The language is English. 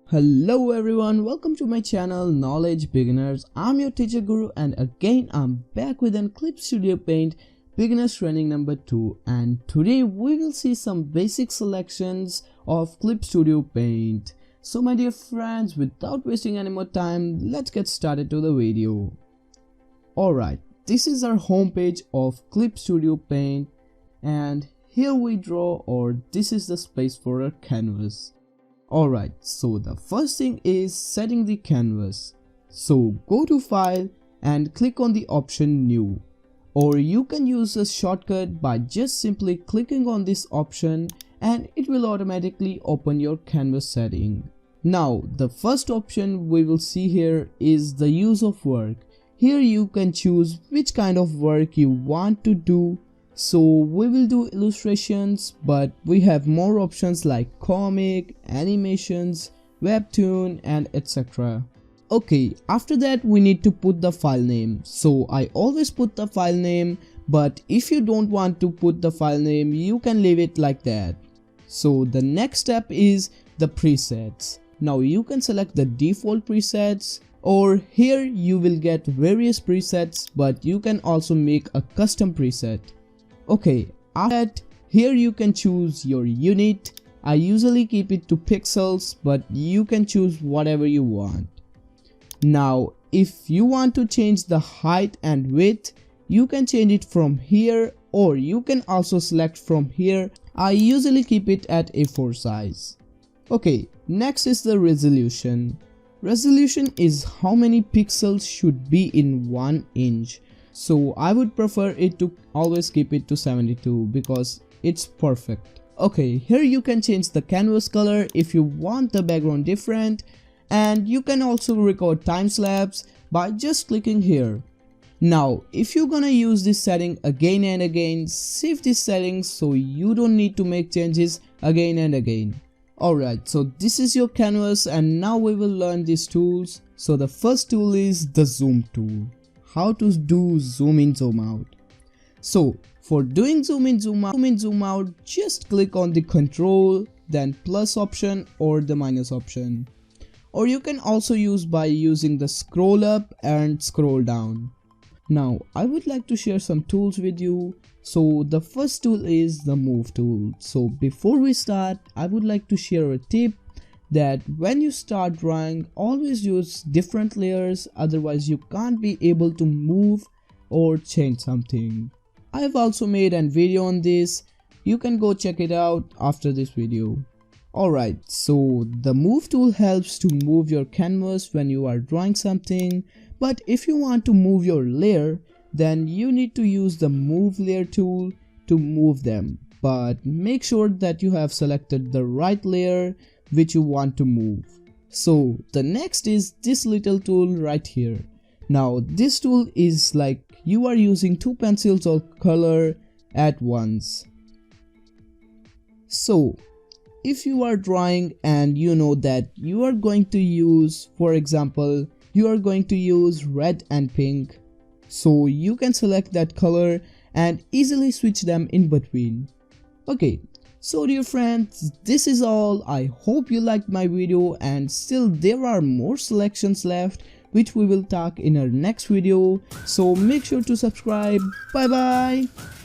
Hello everyone, welcome to my channel Knowledge Beginners. I'm your teacher guru and again I'm back with an Clip Studio Paint beginners training number 2, and today we will see some basic selections of Clip Studio Paint. So my dear friends, without wasting any more time, let's get started to the video. Alright, this is our home page of Clip Studio Paint, and here we draw, or this is the space for our canvas. Alright, so the first thing is setting the canvas. So go to File and click on the option New, or you can use a shortcut by just simply clicking on this option and it will automatically open your canvas setting. Now the first option we will see here is the use of work. Here you can choose which kind of work you want to do. So we will do illustrations, but we have more options like comic, animations, webtoon and etc. Okay, after that we need to put the file name. So I always put the file name, but if you don't want to put the file name, you can leave it like that. So the next step is the presets. Now you can select the default presets, or here you will get various presets, but you can also make a custom preset. Okay, after that, here you can choose your unit. I usually keep it to pixels, but you can choose whatever you want. Now if you want to change the height and width, you can change it from here, or you can also select from here. I usually keep it at A4 size. Okay, next is the resolution. Resolution is how many pixels should be in 1 inch. So I would prefer it to always keep it to 72 because it's perfect. Okay, here you can change the canvas color if you want the background different, and you can also record time lapse by just clicking here. Now if you're gonna use this setting again and again, save this setting so you don't need to make changes again and again. Alright, so this is your canvas and now we will learn these tools. So the first tool is the zoom tool. How to do zoom in, zoom out. So for doing zoom in, zoom out, just click on the control, then plus option or the minus option. Or you can also use by using the scroll up and scroll down. Now I would like to share some tools with you. So the first tool is the move tool. So before we start, I would like to share a tip that when you start drawing, always use different layers, otherwise you can't be able to move or change something. I have also made a video on this. You can go check it out after this video. Alright, so the move tool helps to move your canvas when you are drawing something, but if you want to move your layer, then you need to use the move layer tool to move them, but make sure that you have selected the right layer which you want to move. So the next is this little tool right here. Now this tool is like you are using 2 pencils or color at once. So if you are drawing and you know that you are going to use, for example, you are going to use red and pink, so you can select that color and easily switch them in between. Okay, so dear friends, this is all. I hope you liked my video, and still there are more selections left which we will talk in our next video, so make sure to subscribe. Bye bye.